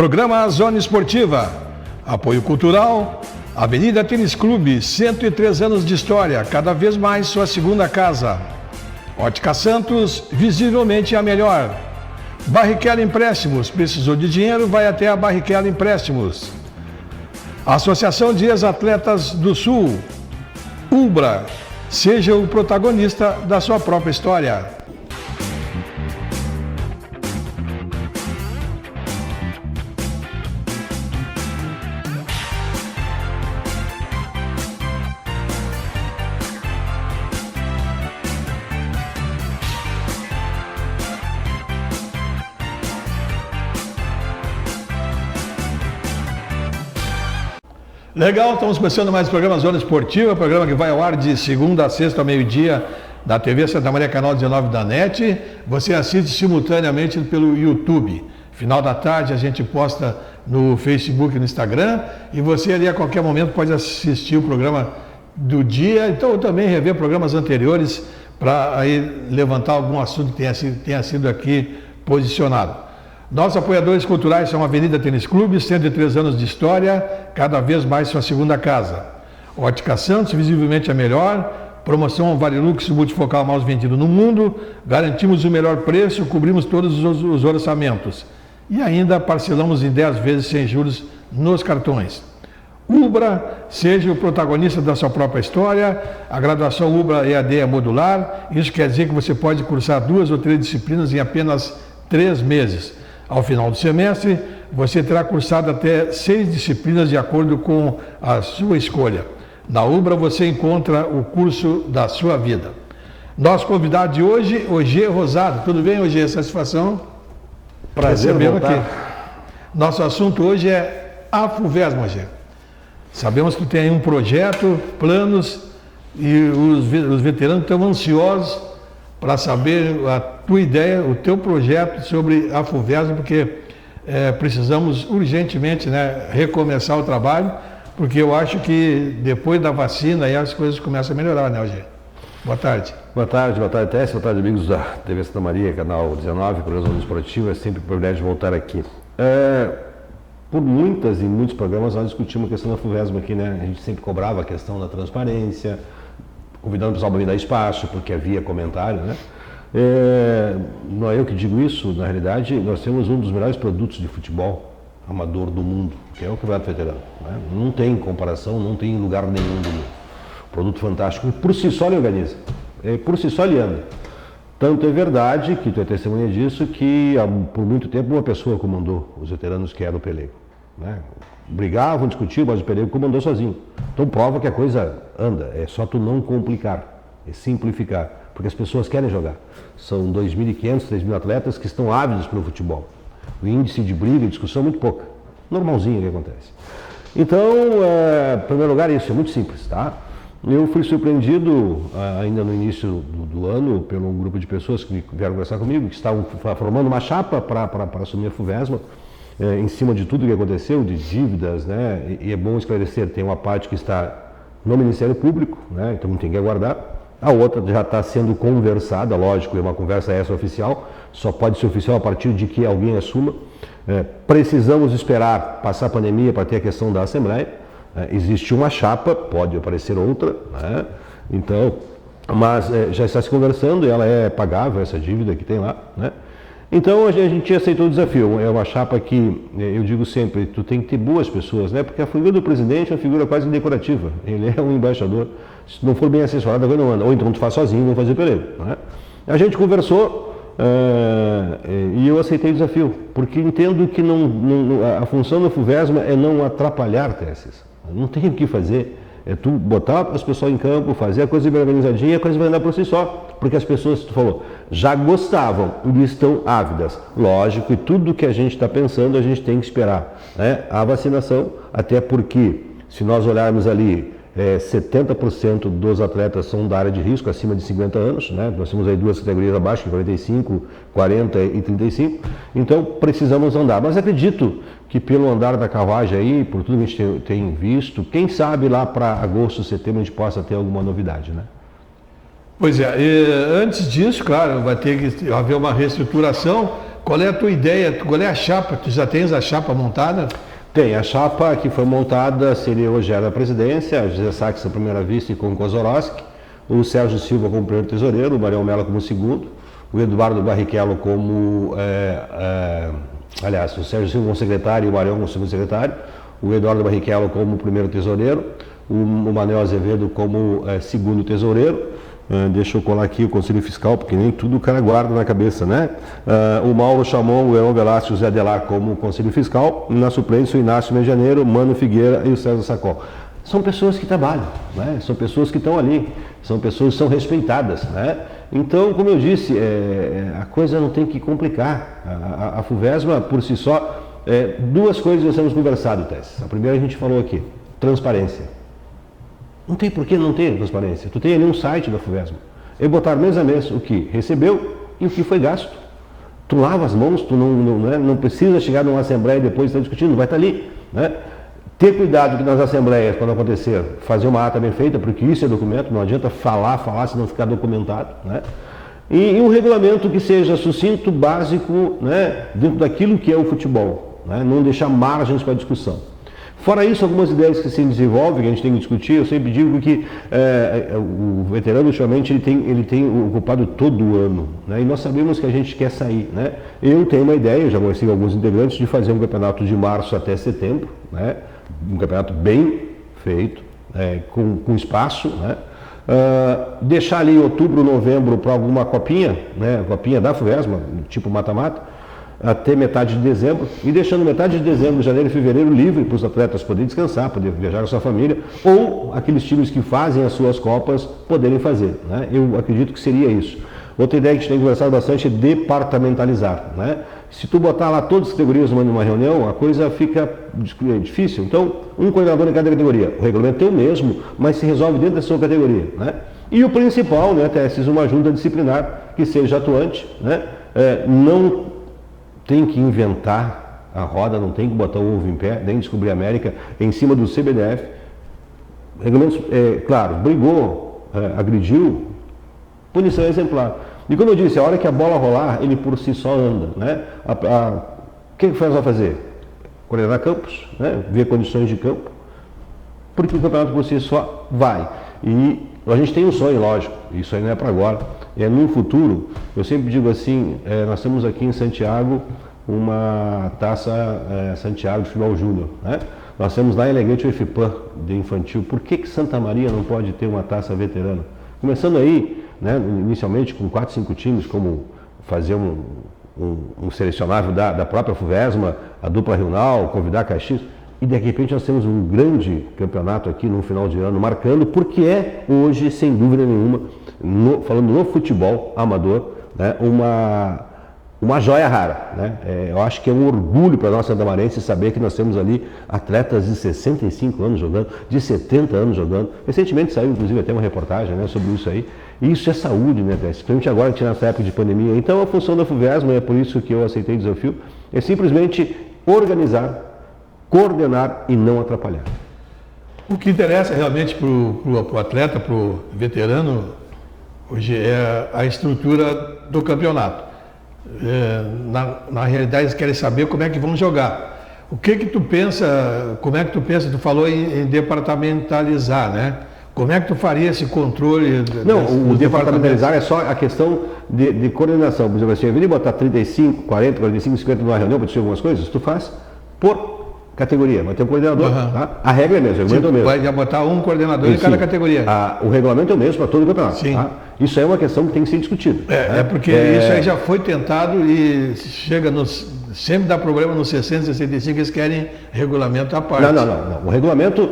Programa Zona Esportiva. Apoio cultural. Avenida Tênis Clube, 103 anos de história, cada vez mais sua segunda casa. Ótica Santos, visivelmente a melhor. Barrichello Empréstimos, precisou de dinheiro, vai até a Barrichello Empréstimos. Associação de Ex-Atletas do Sul, Ubra, seja o protagonista da sua própria história. Legal, estamos começando mais o programa Zona Esportiva, programa que vai ao ar de segunda a sexta ao meio-dia da TV Santa Maria, canal 19 da NET. Você assiste simultaneamente pelo YouTube. Final da tarde a gente posta no Facebook e no Instagram. E você ali a qualquer momento pode assistir o programa do dia. Então também rever programas anteriores para aí levantar algum assunto que tenha sido aqui posicionado. Nossos apoiadores culturais são a Avenida Tênis Clube, 103 anos de história, cada vez mais sua segunda casa. Ótica Santos, visivelmente a melhor. Promoção Varilux multifocal mais vendido no mundo. Garantimos o melhor preço, cobrimos todos os orçamentos. E ainda parcelamos em 10 vezes sem juros nos cartões. Ubra, seja o protagonista da sua própria história. A graduação Ubra EAD é modular. Isso quer dizer que você pode cursar 2 ou 3 disciplinas em apenas 3 meses. Ao final do semestre, você terá cursado até 6 disciplinas de acordo com a sua escolha. Na Ubra você encontra o curso da sua vida. Nosso convidado de hoje, Ogê Rosado. Tudo bem, Ogê? Satisfação? Prazer voltar. Aqui. Nosso assunto hoje é a FUVESM, Ogê. Sabemos que tem um projeto, planos, e os veteranos estão ansiosos para saber a tua ideia, o teu projeto sobre a FUVESM, porque precisamos urgentemente, né, recomeçar o trabalho, porque eu acho que depois da vacina aí as coisas começam a melhorar, né, Ogê? Boa tarde. Boa tarde, Tess, boa tarde, amigos da TV Santa Maria, canal 19, programa Zona Esportiva, é sempre um privilégio voltar aqui. Por muitos programas nós discutimos a questão da FUVESM aqui, né? A gente sempre cobrava a questão da transparência, convidando o pessoal para me dar espaço, porque havia comentário, né? Não é eu que digo isso, na realidade, nós temos um dos melhores produtos de futebol amador do mundo, que é o Campeonato Veterano, né? Não tem comparação, não tem lugar nenhum do mundo. Produto fantástico, por si só ele organiza, por si só ele anda. Tanto é verdade, que tu é testemunha disso, que por muito tempo uma pessoa comandou os veteranos, que era o Pelego, né? Brigavam, discutiam, mas o Pelego comandou sozinho. Então prova que a coisa anda, é só tu não complicar, é simplificar, porque as pessoas querem jogar. São 2.500, 3.000 atletas que estão ávidos pelo futebol. O índice de briga e discussão é muito pouca, normalzinho que acontece. Então, em primeiro lugar, isso é muito simples, tá? Eu fui surpreendido ainda no início do ano por um grupo de pessoas que vieram conversar comigo, que estavam formando uma chapa para assumir a FUVESM, em cima de tudo que aconteceu, de dívidas, né? E é bom esclarecer, tem uma parte que está no Ministério Público, né? Então tem que aguardar. A outra já está sendo conversada, lógico, é uma conversa extraoficial, só pode ser oficial a partir de que alguém assuma. Precisamos esperar passar a pandemia para ter a questão da Assembleia. Existe uma chapa, pode aparecer outra, né? Então, mas já está se conversando e ela é pagável, essa dívida que tem lá, né? Então a gente aceitou o desafio. É uma chapa que, eu digo sempre, tu tem que ter boas pessoas, né? Porque a figura do presidente é uma figura quase decorativa. Ele é um embaixador. Se não for bem assessorado, a coisa não anda. Ou então tu faz sozinho, não fazer Pelego, né? A gente conversou e eu aceitei o desafio, porque entendo que a função da FUVESM é não atrapalhar testes. Não tem o que fazer. É tu botar as pessoas em campo, fazer a coisa bem organizadinha e a coisa vai andar por si só. Porque as pessoas, tu falou, já gostavam e estão ávidas. Lógico, e tudo que a gente está pensando, a gente tem que esperar, né? A vacinação, até porque, se nós olharmos ali, 70% dos atletas são da área de risco, acima de 50 anos, né? Nós temos aí 2 categorias abaixo, 45, 40 e 35. Então, precisamos andar. Mas acredito que pelo andar da carruagem aí, por tudo que a gente tem visto, quem sabe lá para agosto, setembro, a gente possa ter alguma novidade, né? Pois é, e antes disso, claro, vai ter que haver uma reestruturação, qual é a tua ideia? Qual é a chapa? Tu já tens a chapa montada? Tem, a chapa que foi montada seria o Rogério da presidência, a José Sachs à primeira vista e com o Kozorowski, o Sérgio Silva como primeiro tesoureiro, o Marião Mello como segundo, o Eduardo Barrichello como, aliás, o Sérgio Silva como secretário e o Marião como segundo secretário, o Eduardo Barrichello como primeiro tesoureiro, o Manuel Azevedo como segundo tesoureiro. Deixa eu colar aqui o Conselho Fiscal, porque nem tudo o cara guarda na cabeça, né? O Mauro Chamon, o Heron Velasco e o Zé Adelar como Conselho Fiscal, na suplência o Inácio Medianeiro, Mano Figueira e o César Sacol. São pessoas que trabalham, né? São pessoas que estão ali, são pessoas que são respeitadas, né? Então, como eu disse, a coisa não tem que complicar. A FUVESMA, por si só, duas coisas nós temos conversado, Tess. A primeira a gente falou aqui, transparência. Não tem por que não ter transparência. Tu tem ali um site da FUVESMA. Eu botar mês a mês o que recebeu e o que foi gasto. Tu lava as mãos, tu não precisa chegar numa assembleia e depois estar discutindo, vai estar ali, né? Ter cuidado que nas assembleias, quando acontecer, fazer uma ata bem feita, porque isso é documento, não adianta falar se não ficar documentado, né? E um regulamento que seja sucinto, básico, né? Dentro daquilo que é o futebol, né? Não deixar margens para discussão. Fora isso, algumas ideias que se desenvolvem, que a gente tem que discutir, eu sempre digo que o veterano, ultimamente, ele tem ocupado todo o ano, né? E nós sabemos que a gente quer sair, né? Eu tenho uma ideia, eu já conheci alguns integrantes, de fazer um campeonato de março até setembro, né? Um campeonato bem feito, com espaço, né? Deixar ali outubro, novembro para alguma copinha, né? Copinha da FUVESMA, tipo mata-mata, até metade de dezembro, e deixando metade de dezembro, janeiro e fevereiro livre para os atletas poderem descansar, poder viajar com a sua família, ou aqueles times que fazem as suas copas poderem fazer, né? Eu acredito que seria isso. Outra ideia que a gente tem conversado bastante é departamentalizar, né? Se tu botar lá todas as categorias numa reunião, a coisa fica difícil. Então, um coordenador em cada categoria. O regulamento é o mesmo, mas se resolve dentro da sua categoria, né? E o principal, né, Tessis, uma junta disciplinar que seja atuante, né? Não tem que inventar a roda, não tem que botar o ovo em pé, nem descobrir a América em cima do CBDF. Regulamentos, claro, brigou, agrediu, punição exemplar. E como eu disse, a hora que a bola rolar, ele por si só anda, né? O que o FUVESMA vai fazer? Coordenar campos, né? Ver condições de campo, porque o campeonato por si só vai. E a gente tem um sonho, lógico, isso aí não é para agora, é no futuro. Eu sempre digo assim, nós temos aqui em Santiago uma taça Santiago de Futebol Júnior, né? Nós temos lá em Alegrete o IFIPAM de infantil. Por que Santa Maria não pode ter uma taça veterana? Começando aí, né, inicialmente com 4, 5 times, como fazer um selecionável da própria FUVESMA, a dupla regional, convidar Caxias, e de repente nós temos um grande campeonato aqui no final de ano, marcando, porque é hoje, sem dúvida nenhuma, falando no futebol amador, né, uma joia rara, né? Eu acho que é um orgulho para nós santamarenses saber que nós temos ali atletas de 65 anos jogando, de 70 anos jogando. Recentemente saiu, inclusive, até uma reportagem, né, sobre isso aí. E isso é saúde, né, principalmente agora que nessa época de pandemia. Então a função da FUVESMA, é por isso que eu aceitei o desafio, é simplesmente organizar, coordenar e não atrapalhar. O que interessa realmente para o atleta, para o veterano, hoje é a estrutura do campeonato. Na realidade, eles querem saber como é que vão jogar. O que tu pensa, como é que tu pensa, tu falou em departamentalizar, né? Como é que tu faria esse controle? Não, o departamentalizar é só a questão de coordenação. Por exemplo, assim, ao invés de botar 35, 40, 45, 50 numa reunião para discutir algumas coisas, tu faz por categoria, vai ter um coordenador, tá? A regra é mesmo, o regulamento é o mesmo. Vai botar um coordenador em cada categoria. O regulamento é o mesmo para todo o campeonato. Sim. Tá? Isso é uma questão que tem que ser discutida. Porque isso aí já foi tentado e sempre dá problema no 665, eles querem regulamento à parte. Não. O regulamento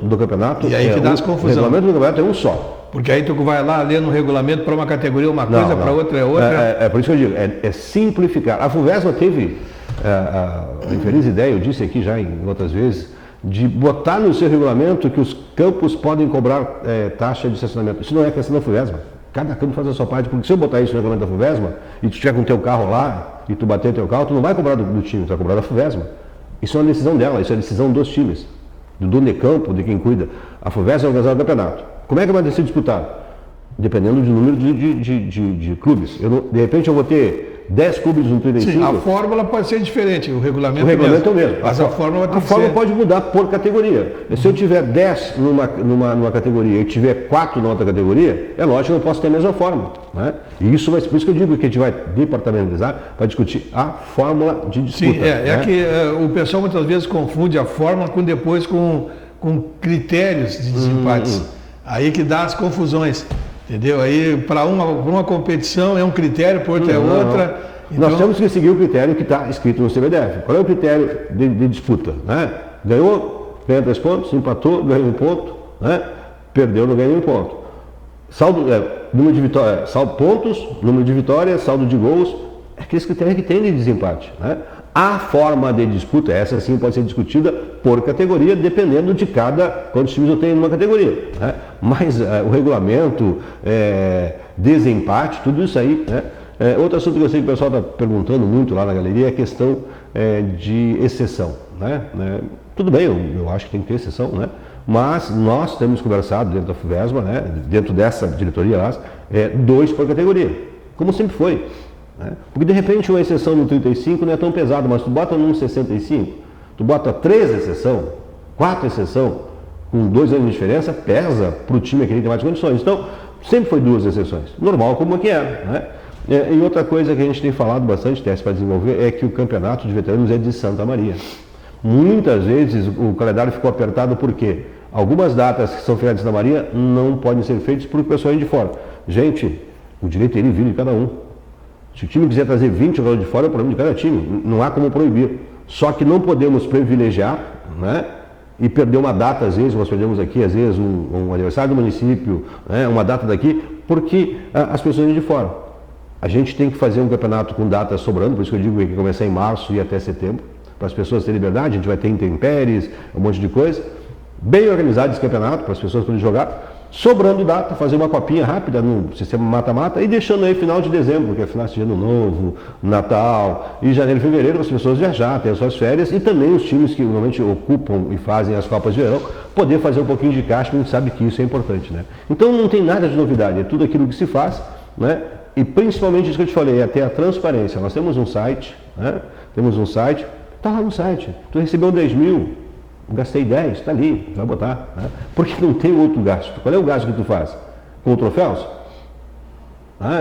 do campeonato... E aí que dá as confusões. O regulamento do campeonato é um só. Porque aí tu vai lá ler no regulamento para uma categoria uma coisa, para outra é outra. É por isso que eu digo, é simplificar. A FUVESMA teve a infeliz ideia, eu disse aqui já em outras vezes, de botar no seu regulamento que os campos podem cobrar taxa de estacionamento. Isso não é questão da FUVESMA. Cada campo faz a sua parte, porque se eu botar isso no regulamento da FUVESMA e tu estiver com o teu carro lá e tu bater o teu carro, tu não vai cobrar do time, tu vai cobrar da FUVESMA. Isso é uma decisão dela, isso é a decisão dos times, do dono de campo, de quem cuida. A FUVESMA é organizada do campeonato. Como é que vai ser disputado? Dependendo do número de clubes. De repente eu vou ter 10 clubes no 35. Sim, a fórmula pode ser diferente, o regulamento é o mesmo. Mas a fórmula pode mudar por categoria. Se eu tiver 10 numa categoria e tiver 4 na outra categoria, é lógico que eu não posso ter a mesma fórmula. Né? E isso por isso que eu digo que a gente vai departamentalizar para discutir a fórmula de disputa. Sim, é que o pessoal muitas vezes confunde a fórmula com critérios de desempates. Aí que dá as confusões. Entendeu? Aí, para uma competição é um critério, para outra é outra. Então... Nós temos que seguir o critério que está escrito no CBDF. Qual é o critério de disputa? Né? Ganhou, ganha 3 pontos, empatou, ganha 1 ponto, né? Perdeu, não ganha 1 ponto. Saldo, número de vitórias, pontos, número de vitórias, saldo de gols, é aqueles critérios que tem de desempate. Né? A forma de disputa, essa sim pode ser discutida por categoria, dependendo de quantos times eu tenho numa categoria. Né? Mas o regulamento, desempate, tudo isso aí. Né? Outro assunto que eu sei que o pessoal está perguntando muito lá na galeria é a questão de exceção. Né? Tudo bem, eu acho que tem que ter exceção, né? Mas nós temos conversado dentro da FUVESMA, né? Dentro dessa diretoria, aliás, 2 por categoria, como sempre foi. Né? Porque de repente uma exceção no 35 não é tão pesado, mas tu bota num 65, tu bota 3 exceção, 4 exceção, com 2 anos de diferença, pesa para o time que tem mais condições. Então, sempre foi 2 exceções, normal como que é. Né? E outra coisa que a gente tem falado bastante, teste para desenvolver, é que o campeonato de veteranos é de Santa Maria. Muitas vezes o calendário ficou apertado porque algumas datas que são feitas na Maria não podem ser feitas por pessoas de fora. Gente, o direito é ir e vir de cada um. Se o time quiser trazer 20 jogadores de fora, é o problema de cada time. Não há como proibir. Só que não podemos privilegiar, né? E perder uma data, às vezes, nós perdemos aqui, às vezes, um aniversário do município, né? Uma data daqui, porque as pessoas vêm de fora. A gente tem que fazer um campeonato com datas sobrando, por isso que eu digo que começar em março e até setembro, para as pessoas terem liberdade, a gente vai ter intempéries, um monte de coisa. Bem organizado esse campeonato, para as pessoas poderem jogar. Sobrando data, fazer uma copinha rápida no sistema mata-mata e deixando aí final de dezembro, que é final de ano novo, Natal, e janeiro e fevereiro, as pessoas viajar, ter as suas férias e também os times que normalmente ocupam e fazem as Copas de Verão, poder fazer um pouquinho de caixa, porque a gente sabe que isso é importante. Né? Então não tem nada de novidade, é tudo aquilo que se faz, né? E principalmente isso que eu te falei, é ter a transparência. Nós temos um site, né? Está lá no site, tu recebeu 10 mil, gastei 10, está ali, vai botar. Né? Porque não tem outro gasto. Qual é o gasto que tu faz? Com troféus?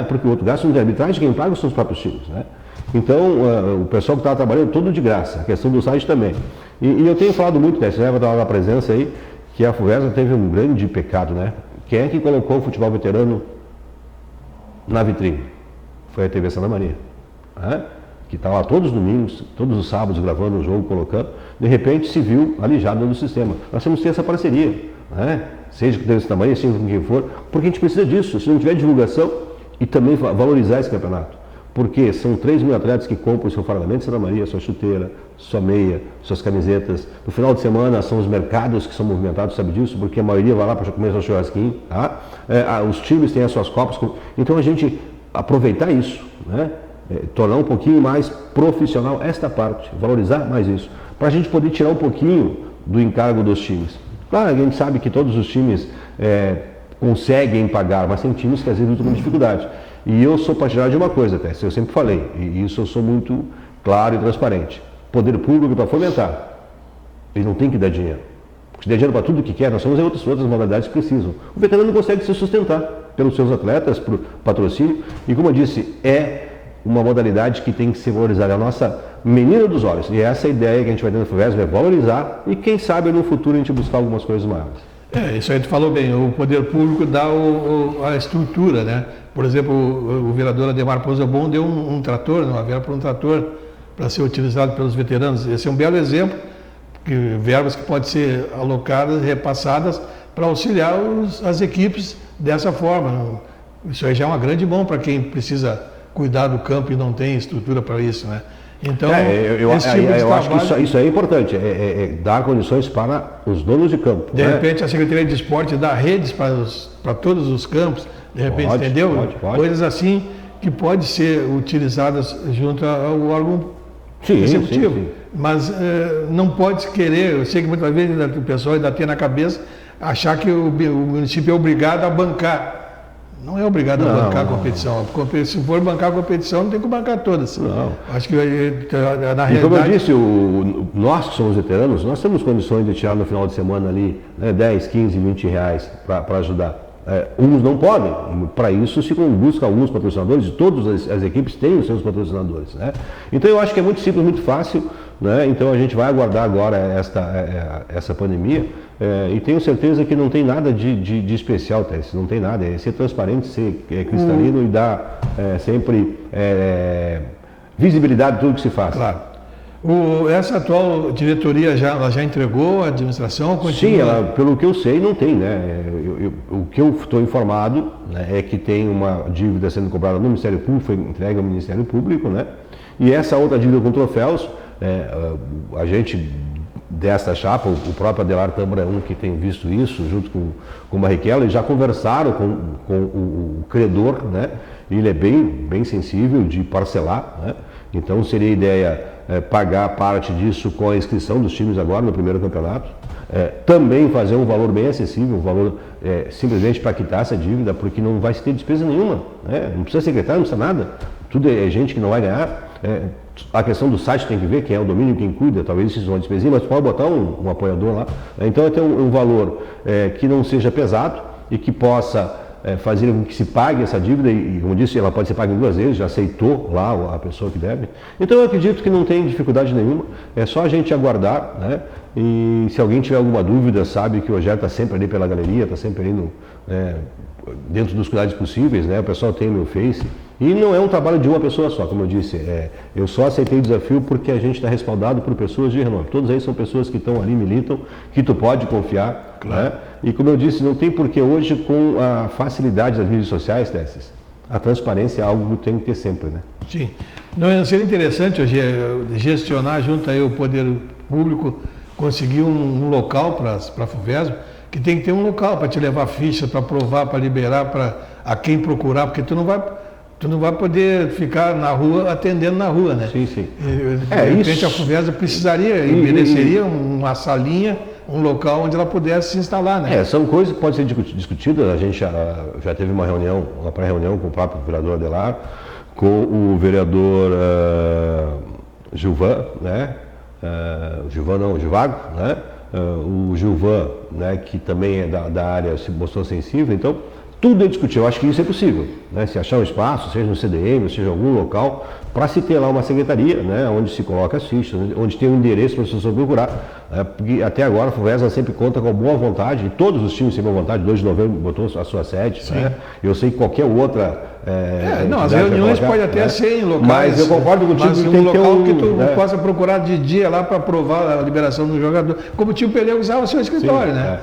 Porque o outro gasto não tem arbitragem, quem paga são os próprios times. Né? Então, o pessoal que está trabalhando tudo de graça, a questão do site também. E eu tenho falado muito, né? Você vai estar na presença aí, que a FUVESMA teve um grande pecado, né? Quem é que colocou o futebol veterano na vitrine? Foi a TV Santa Maria. Que está lá todos os domingos, todos os sábados gravando o jogo, colocando, de repente se viu alijado do sistema. Nós temos que ter essa parceria, né? Seja com o Santa Maria, seja com quem for, porque a gente precisa disso, se não tiver divulgação e também valorizar esse campeonato. Porque são 3 mil atletas que compram o seu fardamento de Santa Maria, sua chuteira, sua meia, suas camisetas. No final de semana são os mercados que são movimentados, sabe disso? Porque a maioria vai lá para comer seu churrasquinho, tá? Os times têm as suas copas. Então a gente aproveitar isso, né? Tornar um pouquinho mais profissional esta parte, valorizar mais isso, para a gente poder tirar um pouquinho do encargo dos times. Claro, a gente sabe que todos os times conseguem pagar, mas tem times que às vezes lutam com dificuldade. E eu sou partidário de uma coisa, até, eu sempre falei, e isso eu sou muito claro e transparente. Poder público para fomentar, ele não tem que dar dinheiro. Porque se der dinheiro para tudo que quer, nós temos outras modalidades que precisam. O veterano não consegue se sustentar pelos seus atletas, por patrocínio, e como eu disse, é uma modalidade que tem que ser valorizada, é a nossa menina dos olhos. E essa é a ideia que a gente vai ter na FUVESMA, é valorizar e quem sabe no futuro a gente buscar algumas coisas maiores. Isso aí tu falou bem, o poder público dá a estrutura, né? Por exemplo, o vereador Ademar Pousebon deu um trator, uma verba para um trator para ser utilizado pelos veteranos. Esse é um belo exemplo, verbas que podem ser alocadas, repassadas para auxiliar as equipes dessa forma. Isso aí já é uma grande mão para quem precisa cuidar do campo e não tem estrutura para isso, né? Então, eu acho que isso é importante, dar condições para os donos de campo. De repente a Secretaria de Esporte dá redes para todos os campos, de repente, entendeu? Pode. Coisas assim que podem ser utilizadas junto ao órgão executivo. Sim. Mas não pode querer, eu sei que muitas vezes o pessoal ainda tem na cabeça, achar que o município é obrigado a bancar. Não é obrigado a bancar a competição. Se for bancar a competição, não tem que bancar todas. Não. Acho que na realidade... E como eu disse, nós que somos veteranos, nós temos condições de tirar no final de semana ali, né, 10, 15, 20 reais para ajudar. Uns não podem, para isso se busca alguns patrocinadores, e todas as equipes têm os seus patrocinadores. Né? Então eu acho que é muito simples, muito fácil, né? Então a gente vai aguardar agora essa pandemia e tenho certeza que não tem nada de especial, Tess, não tem nada, é ser transparente, ser cristalino e dar sempre visibilidade a tudo que se faz. Claro. Essa atual diretoria ela já entregou a administração? Continua? Sim, pelo que eu sei, não tem, né? O que eu estou informado, né, é que tem uma dívida sendo cobrada no Ministério Público, foi entregue ao Ministério Público, né? E essa outra dívida com troféus, a gente desta chapa, o próprio Adelar Tâmara é um que tem visto isso, junto com o Barrichello, e já conversaram com o credor, né? E ele é bem sensível de parcelar, né? Então seria a ideia pagar parte disso com a inscrição dos times agora no primeiro campeonato. Também fazer um valor bem acessível, um valor simplesmente para quitar essa dívida, porque não vai se ter despesa nenhuma. Né? Não precisa secretário, não precisa nada. Tudo é gente que não vai ganhar. A questão do site tem que ver quem é o domínio, quem cuida, talvez isso seja uma despesinha, mas pode botar um apoiador lá. Então é ter um valor que não seja pesado e que possa fazer com que se pague essa dívida, e como disse, ela pode ser paga em 2 vezes, já aceitou lá a pessoa que deve. Então eu acredito que não tem dificuldade nenhuma, é só a gente aguardar, né? E se alguém tiver alguma dúvida, sabe que o Rogério está sempre ali pela galeria, está sempre ali dentro dos cuidados possíveis, né? O pessoal tem o meu Face, e não é um trabalho de uma pessoa só, como eu disse, eu só aceitei o desafio porque a gente está respaldado por pessoas de renome. Todos eles são pessoas que estão ali, militam, que tu pode confiar, claro. Né? E como eu disse, não tem porquê hoje, com a facilidade das mídias sociais, Tesses, a transparência é algo que tem que ter sempre, né? Sim. Não seria interessante hoje gestionar junto aí o poder público, conseguir um local para a FUVESM, que tem que ter um local para te levar ficha, para aprovar, para liberar, para a quem procurar, porque tu não vai poder ficar na rua atendendo na rua, né? Sim, sim. De repente a FUVESM precisaria e mereceria uma salinha, um local onde ela pudesse se instalar, né? São coisas que podem ser discutidas. A gente já teve uma reunião, uma pré-reunião com o próprio vereador Adelar, com o vereador Gilvan, né? Givago, né? O Gilvan, né, que também é da área, se mostrou sensível. Então, tudo é discutir. Eu acho que isso é possível, né? Se achar um espaço, seja no CDM, seja em algum local, para se ter lá uma secretaria, né, onde se coloca as fichas, onde tem um endereço para a pessoa procurar. Porque até agora a FUVESM sempre conta com boa vontade, e todos os times têm boa vontade. 2 de novembro botou a sua sede, né? Eu sei que qualquer outra... as reuniões podem até ser em locais, mas eu concordo contigo que tem que ter local que tu possa procurar de dia lá para aprovar a liberação do jogador, como o tio Pelego usava o seu escritório, né?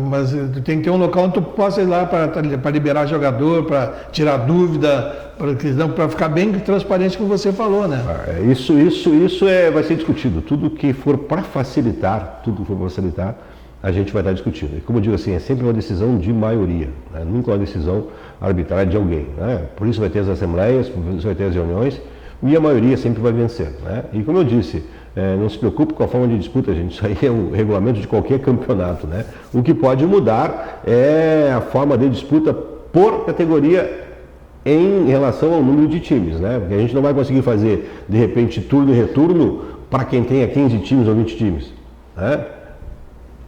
Mas tem que ter um local onde tu possa ir lá para liberar jogador, para tirar dúvida, para ficar bem transparente, como você falou, né? Isso vai ser discutido. Tudo que for para facilitar, a gente vai estar discutindo. E como eu digo assim, é sempre uma decisão de maioria, né? Nunca uma decisão arbitrária de alguém, né? Por isso vai ter as assembleias, por isso vai ter as reuniões, e a maioria sempre vai vencer, né? E como eu disse, não se preocupe com a forma de disputa, gente. Isso aí é o regulamento de qualquer campeonato, né? O que pode mudar é a forma de disputa por categoria em relação ao número de times, né? Porque a gente não vai conseguir fazer, de repente, turno e retorno para quem tenha 15 times ou 20 times, né?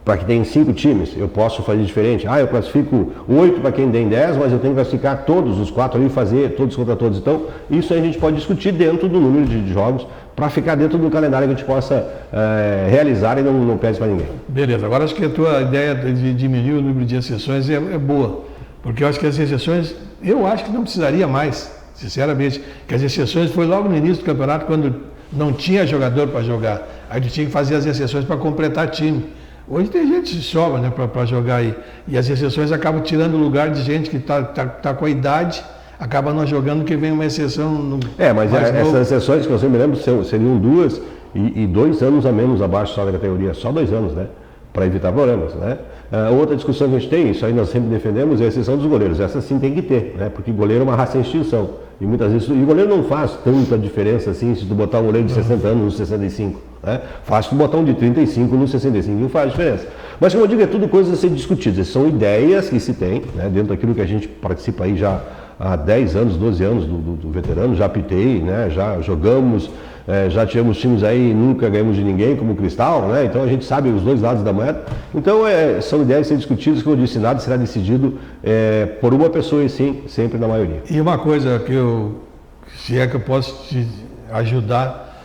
Para quem tem 5 times, eu posso fazer diferente. Eu classifico 8 para quem tem 10, mas eu tenho que classificar todos os 4 ali e fazer todos contra todos. Então, isso a gente pode discutir dentro do número de jogos, para ficar dentro do calendário que a gente possa realizar e não pede para ninguém. Beleza, agora acho que a tua ideia de diminuir o número de exceções é boa, porque eu acho que as exceções, eu acho que não precisaria mais, sinceramente, que as exceções foi logo no início do campeonato, quando não tinha jogador para jogar, aí tu tinha que fazer as exceções para completar time. Hoje tem gente que sobra, né, para jogar aí, e as exceções acabam tirando o lugar de gente que tá com a idade, acaba não jogando, que vem uma exceção mas essas exceções que eu sempre me lembro seriam 2 e 2 anos a menos abaixo só da categoria, só 2 anos, né? Para evitar problemas, né? Outra discussão que a gente tem, isso aí nós sempre defendemos, é a exceção dos goleiros. Essa sim tem que ter, né? Porque goleiro é uma raça em extinção. E muitas vezes, o goleiro não faz tanta diferença assim se tu botar um goleiro de 60 anos ou 65, Né? Fácil botar um de 35 no 65, não faz diferença. Mas, como eu digo, é tudo coisas a ser discutidas. São ideias que se tem, né? Dentro daquilo que a gente participa aí já há 10 anos, 12 anos do veterano, já apitei, né? Já jogamos, já tivemos times aí, nunca ganhamos de ninguém, como o Cristal, né? Então a gente sabe os dois lados da moeda. Então são ideias a ser discutidas, como eu disse, nada será decidido por uma pessoa e sim, sempre na maioria. E uma coisa que se é que eu posso te ajudar,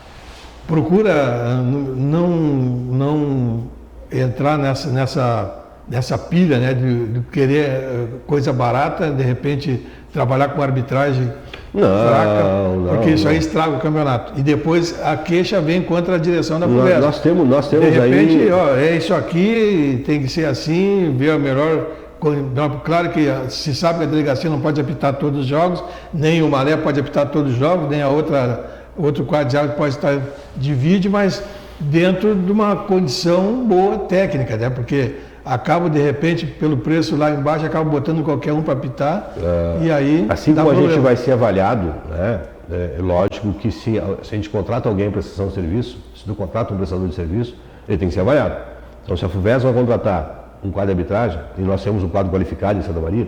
procura não entrar nessa pilha, né, de querer coisa barata, de repente trabalhar com arbitragem fraca, porque isso aí estraga o campeonato. E depois a queixa vem contra a direção da FUVESP. Nós temos de repente, aí... é isso aqui, tem que ser assim, ver a melhor... Claro que se sabe que a delegacia não pode apitar todos os jogos, nem o Maré pode apitar todos os jogos, nem outro quadro de árbitro pode estar divide, mas dentro de uma condição boa técnica, né? Porque acaba de repente, pelo preço lá embaixo, acaba botando qualquer um para apitar e aí... Assim como a gente vai ser avaliado, né? É lógico que se a gente contrata alguém em prestação de serviço, se tu contrata um prestador de serviço, ele tem que ser avaliado. Então se a FUVESP vai contratar um quadro de arbitragem, e nós temos um quadro qualificado em Santa Maria,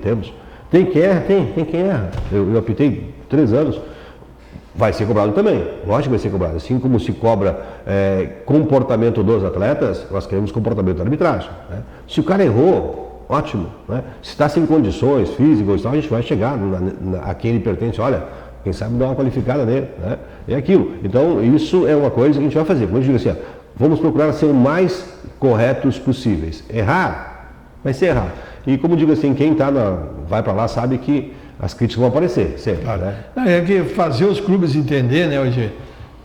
tem quem erra, tem quem erra. Eu apitei 3 anos, vai ser cobrado também, lógico que vai ser cobrado. Assim como se cobra comportamento dos atletas, nós queremos comportamento da arbitragem. Né? Se o cara errou, ótimo. Né? Se está sem condições físicas e tal, a gente vai chegar a quem ele pertence, olha, quem sabe dar uma qualificada nele. Né? É aquilo. Então, isso é uma coisa que a gente vai fazer. Como eu digo assim, vamos procurar ser o mais corretos possíveis. Errar, vai ser errar. E como digo assim, quem vai para lá sabe que as críticas vão aparecer sempre. Claro. Né? É que fazer os clubes entender, né, hoje,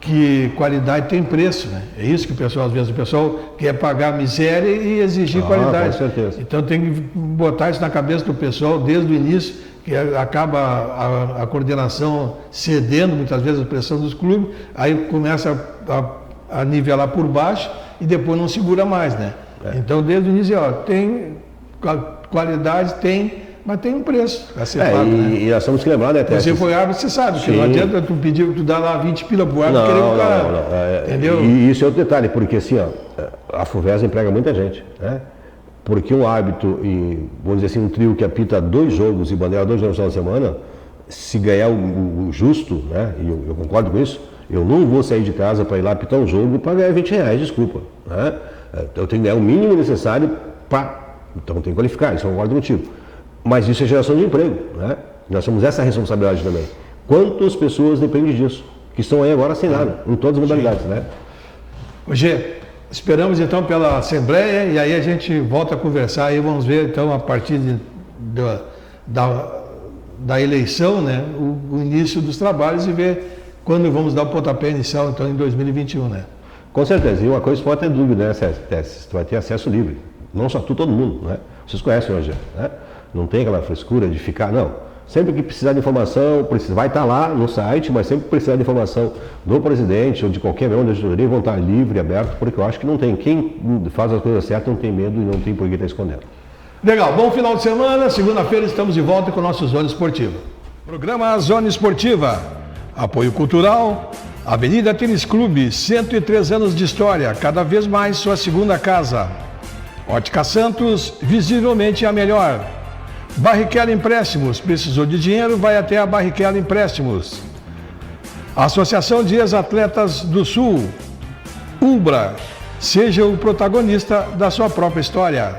que qualidade tem preço, né? É isso que às vezes o pessoal quer pagar miséria e exigir qualidade. Com certeza. Então tem que botar isso na cabeça do pessoal desde o início, que acaba a coordenação cedendo muitas vezes a pressão dos clubes, aí começa a nivelar por baixo e depois não segura mais, né? Então desde o início, tem qualidade, mas tem um preço a ser pago, né? E nós temos que lembrar, né, Você foi árbitro, você sabe, que não adianta tu pedir, tu dar lá 20 pila pro árbitro, querer que o cara... Não. Entendeu? E isso é outro detalhe, porque assim, a FUVESP emprega muita gente, né? Porque um árbitro, vamos dizer assim, um trio que apita 2 jogos e bandeira 2 jogos na semana, se ganhar o justo, né? E eu concordo com isso, eu não vou sair de casa para ir lá apitar um jogo para ganhar R$20, desculpa. Né? Eu tenho que ganhar o mínimo necessário para... Então tem que qualificar, isso eu concordo contigo. Mas isso é geração de emprego, né? Nós temos essa responsabilidade também. Quantas pessoas dependem disso? Que estão aí agora sem nada, em todas as modalidades, né? Gê, esperamos então pela Assembleia e aí a gente volta a conversar e vamos ver então a partir da eleição, né? O início dos trabalhos e ver quando vamos dar o pontapé inicial então em 2021, né? Com certeza, e uma coisa pode ter dúvida, né, Tessis? Tu vai ter acesso livre, não só tu, todo mundo, né? Vocês conhecem hoje, né? Não tem aquela frescura de ficar, não. Sempre que precisar de informação, vai estar lá no site, mas sempre que precisar de informação do presidente ou de qualquer membro da diretoria, vão estar livre e aberto, porque eu acho que não tem. Quem faz as coisas certas não tem medo e não tem por que estar escondendo. Legal, bom final de semana. Segunda-feira estamos de volta com o nosso Zona Esportiva. Programa Zona Esportiva. Apoio cultural. Avenida Tênis Clube, 103 anos de história, cada vez mais sua segunda casa. Ótica Santos, visivelmente a melhor. Barrichello Empréstimos, precisou de dinheiro, vai até a Barrichello Empréstimos. Associação de Ex-Atletas do Sul, UBRA, seja o protagonista da sua própria história.